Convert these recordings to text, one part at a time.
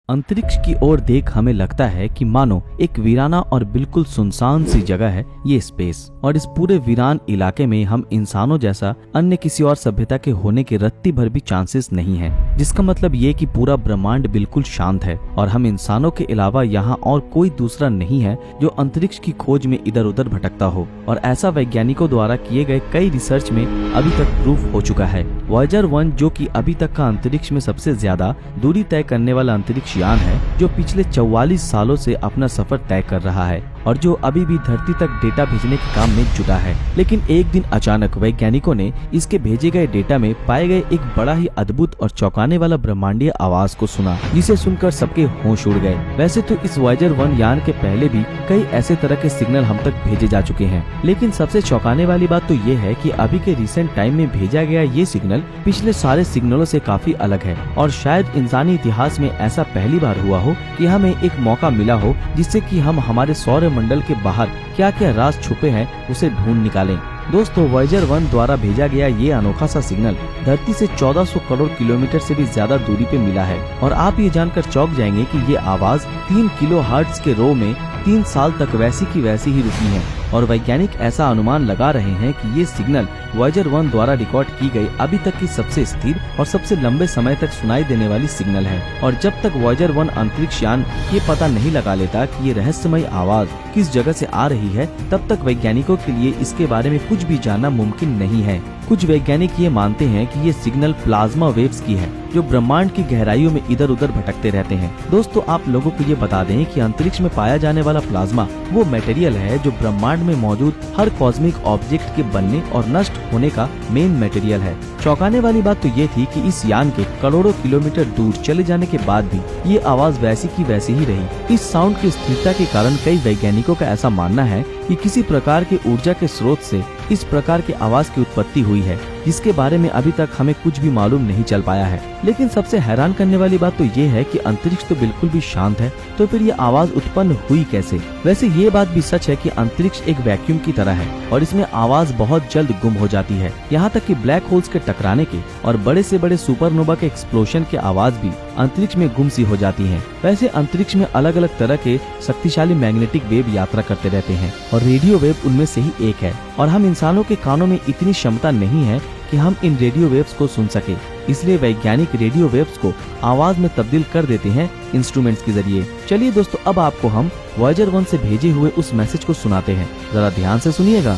अंतरिक्ष की ओर देख हमें लगता है कि मानो एक वीराना और बिल्कुल सुनसान सी जगह है ये स्पेस। और इस पूरे वीरान इलाके में हम इंसानों जैसा अन्य किसी और सभ्यता के होने के रत्ती भर भी चांसेस नहीं है, जिसका मतलब ये कि पूरा ब्रह्मांड बिल्कुल शांत है और हम इंसानों के अलावा यहाँ और कोई दूसरा नहीं है जो अंतरिक्ष की खोज में इधर उधर भटकता हो। और ऐसा वैज्ञानिकों द्वारा किए गए कई रिसर्च में अभी तक प्रूफ हो चुका है। वॉयेजर 1 जो कि अभी तक का अंतरिक्ष में सबसे ज्यादा दूरी तय करने वाला अंतरिक्ष यान है, जो पिछले 44 सालों से अपना सफर तय कर रहा है और जो अभी भी धरती तक डेटा भेजने के काम में जुटा है। लेकिन एक दिन अचानक वैज्ञानिकों ने इसके भेजे गए डेटा में पाए गए एक बड़ा ही अद्भुत और चौंकाने वाला ब्रह्मांडीय आवाज को सुना, जिसे सुनकर सबके होश उड़ गए। वैसे तो इस वॉयेजर 1 यान के पहले भी कई ऐसे तरह के सिग्नल हम तक भेजे जा चुके हैं, लेकिन सबसे चौंकाने वाली बात तो ये है कि अभी के रिसेंट टाइम में भेजा गया ये सिग्नल पिछले सारे सिग्नलों से काफी अलग है। और शायद इंसानी इतिहास में ऐसा पहली बार हुआ हो कि हमें एक मौका मिला हो जिससे कि हम हमारे सौर मंडल के बाहर क्या क्या राज छुपे हैं उसे ढूंढ निकालें। दोस्तों, वॉयेजर 1 द्वारा भेजा गया ये अनोखा सा सिग्नल धरती से 1400 करोड़ किलोमीटर से भी ज्यादा दूरी पे मिला है। और आप ये जानकर चौंक जाएंगे कि ये आवाज 3 किलोहर्ट्ज के रो में 3 साल तक वैसी की वैसी ही रुकी है। और वैज्ञानिक ऐसा अनुमान लगा रहे हैं कि ये सिग्नल वॉयेजर 1 द्वारा रिकॉर्ड की गई अभी तक की सबसे स्थिर और सबसे लंबे समय तक सुनाई देने वाली सिग्नल है। और जब तक वॉयेजर 1 अंतरिक्ष यान ये पता नहीं लगा लेता कि ये रहस्यमय आवाज किस जगह से आ रही है, तब तक वैज्ञानिकों के लिए इसके बारे में कुछ भी जानना मुमकिन नहीं है। कुछ वैज्ञानिक ये मानते हैं कि ये सिग्नल प्लाज्मा वेव्स की है, जो ब्रह्मांड की गहराइयों में इधर उधर भटकते रहते हैं। दोस्तों, आप लोगों को ये बता दें कि अंतरिक्ष में पाया जाने वाला प्लाज्मा वो मटेरियल है जो ब्रह्मांड में मौजूद हर कॉस्मिक ऑब्जेक्ट के बनने और नष्ट होने का मेन मटेरियल है। चौंकाने वाली बात तो ये थी कि इस यान के करोड़ों किलोमीटर दूर चले जाने के बाद भी ये आवाज वैसी की वैसी ही रही। इस साउंड की स्थिरता के कारण कई वैज्ञानिकों का ऐसा मानना है कि किसी प्रकार के ऊर्जा के स्रोत से इस प्रकार की आवाज की उत्पत्ति हुई है, जिसके बारे में अभी तक हमें कुछ भी मालूम नहीं चल पाया है। लेकिन सबसे हैरान करने वाली बात तो ये है कि अंतरिक्ष तो बिल्कुल भी शांत है, तो फिर ये आवाज उत्पन्न हुई कैसे? वैसे ये बात भी सच है कि अंतरिक्ष एक वैक्यूम की तरह है और इसमें आवाज बहुत जल्द गुम हो जाती है। यहाँ तक कि ब्लैक होल्स के टकराने के और बड़े से बड़े सुपरनोवा के एक्सप्लोशन के आवाज भी अंतरिक्ष में गुम सी हो जाती है। वैसे अंतरिक्ष में अलग अलग तरह के शक्तिशाली मैग्नेटिक वेव यात्रा करते रहते हैं और रेडियो वेव उनमें से ही एक है। और हम इंसानों के कानों में इतनी क्षमता नहीं है कि हम इन रेडियो वेव्स को सुन सके, इसलिए वैज्ञानिक रेडियो वेव्स को आवाज में तब्दील कर देते हैं इंस्ट्रूमेंट्स के जरिए। चलिए दोस्तों, अब आपको हम वॉयेजर 1 से भेजे हुए उस मैसेज को सुनाते हैं, जरा ध्यान से सुनिएगा।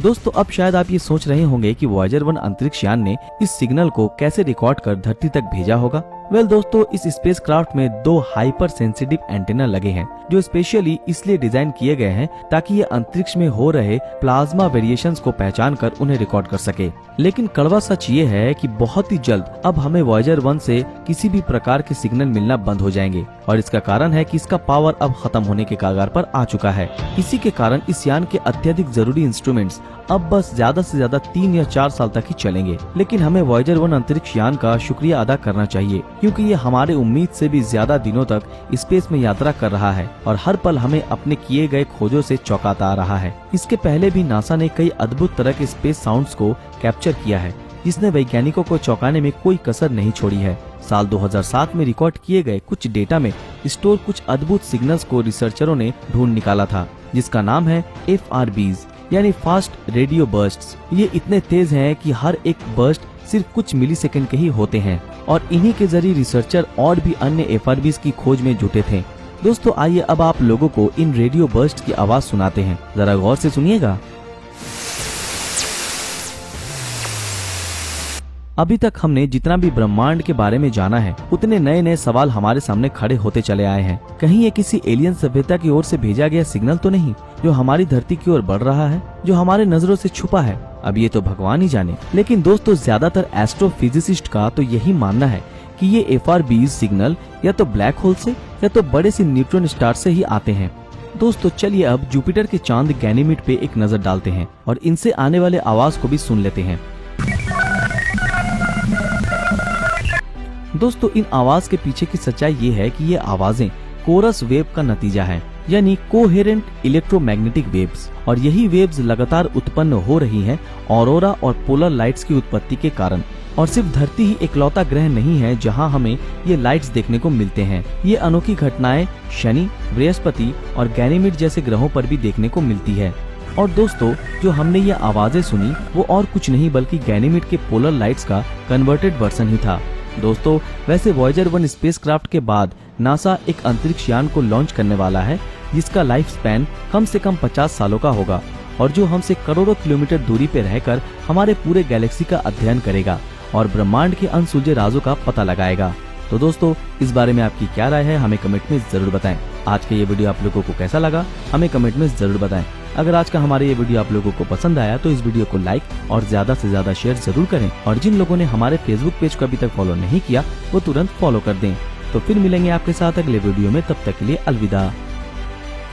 दोस्तों, अब शायद आप ये सोच रहे होंगे कि वॉयेजर 1 अंतरिक्ष यान ने इस सिग्नल को कैसे रिकॉर्ड कर धरती तक भेजा होगा। दोस्तों, इस स्पेसक्राफ्ट में 2 हाइपर सेंसिटिव एंटेना लगे हैं, जो स्पेशली इसलिए डिजाइन किए गए हैं ताकि ये अंतरिक्ष में हो रहे प्लाज्मा वेरिएशंस को पहचान कर उन्हें रिकॉर्ड कर सके। लेकिन कड़वा सच ये है कि बहुत ही जल्द अब हमें वॉयेजर 1 से किसी भी प्रकार के सिग्नल मिलना बंद हो जाएंगे और इसका कारण है कि इसका पावर अब खत्म होने के कगार पर आ चुका है। इसी के कारण इस यान के अत्यधिक जरूरी इंस्ट्रूमेंट्स अब बस ज्यादा से ज्यादा 3 या 4 साल तक ही चलेंगे। लेकिन हमें वॉयेजर 1 अंतरिक्ष यान का शुक्रिया अदा करना चाहिए, क्योंकि ये हमारे उम्मीद से भी ज्यादा दिनों तक स्पेस में यात्रा कर रहा है और हर पल हमें अपने किए गए खोजों से चौंकाता आ रहा है। इसके पहले भी नासा ने कई अद्भुत तरह के स्पेस साउंड्स को कैप्चर किया है, जिसने वैज्ञानिकों को चौंकाने में कोई कसर नहीं छोड़ी है। साल 2007 में रिकॉर्ड किए गए कुछ डेटा में स्टोर कुछ अद्भुत सिग्नल्स को रिसर्चरों ने ढूंढ निकाला था, जिसका नाम है FRBs यानी फास्ट रेडियो बर्स्ट्स। ये इतने तेज हैं कि हर एक बर्स्ट सिर्फ कुछ मिलीसेकंड के ही होते हैं और इन्हीं के जरिए रिसर्चर और भी अन्य FRBs की खोज में जुटे थे। दोस्तों, आइए अब आप लोगों को इन रेडियो बर्स्ट की आवाज सुनाते हैं, जरा गौर से सुनिएगा। अभी तक हमने जितना भी ब्रह्मांड के बारे में जाना है, उतने नए नए सवाल हमारे सामने खड़े होते चले आए हैं। कहीं ये किसी एलियन सभ्यता की ओर से भेजा गया सिग्नल तो नहीं, जो हमारी धरती की ओर बढ़ रहा है, जो हमारे नजरों से छुपा है? अब ये तो भगवान ही जाने। लेकिन दोस्तों, ज्यादातर एस्ट्रोफिजिसिस्ट का तो यही मानना है कि ये FRBs सिग्नल या तो ब्लैक होल से या तो बड़े से न्यूट्रॉन स्टार से ही आते हैं। दोस्तों, चलिए अब जुपिटर के चांद गैनीमेड पे एक नजर डालते हैं और इनसे आने वाले आवाज को भी सुन लेते हैं। दोस्तों, इन आवाज के पीछे की सच्चाई ये है कि ये आवाजें कोरस वेव का नतीजा है, यानी कोहेरेंट इलेक्ट्रोमैग्नेटिक वेव्स। और यही वेव्स लगातार उत्पन्न हो रही हैं ऑरोरा और पोलर लाइट्स की उत्पत्ति के कारण। और सिर्फ धरती ही इकलौता ग्रह नहीं है जहां हमें ये लाइट्स देखने को मिलते हैं। ये अनोखी घटनाएं शनि, बृहस्पति और गैनीमेड जैसे ग्रहों पर भी देखने को मिलती है। और दोस्तों, जो हमने ये आवाजें सुनी वो और कुछ नहीं बल्कि गैनीमेड के पोलर लाइट्स का कन्वर्टेड वर्जन ही था। दोस्तों, वैसे वॉयेजर 1 स्पेसक्राफ्ट के बाद नासा एक अंतरिक्ष यान को लॉन्च करने वाला है जिसका लाइफ स्पैन कम से कम 50 सालों का होगा और जो हमसे करोड़ों किलोमीटर दूरी पे रहकर हमारे पूरे गैलेक्सी का अध्ययन करेगा और ब्रह्मांड के अनसुलझे राजों का पता लगाएगा। तो दोस्तों, इस बारे में आपकी क्या राय है हमें कमेंट में जरूर बताएं। आज का ये वीडियो आप लोगों को कैसा लगा हमें कमेंट में जरूर बताएं। अगर आज का हमारे ये वीडियो आप लोगों को पसंद आया तो इस वीडियो को लाइक और ज्यादा से ज्यादा शेयर जरूर करें और जिन लोगों ने हमारे फेसबुक पेज को अभी तक फॉलो नहीं किया वो तुरंत फॉलो कर दें। तो फिर मिलेंगे आपके साथ अगले वीडियो में, तब तक के लिए अलविदा।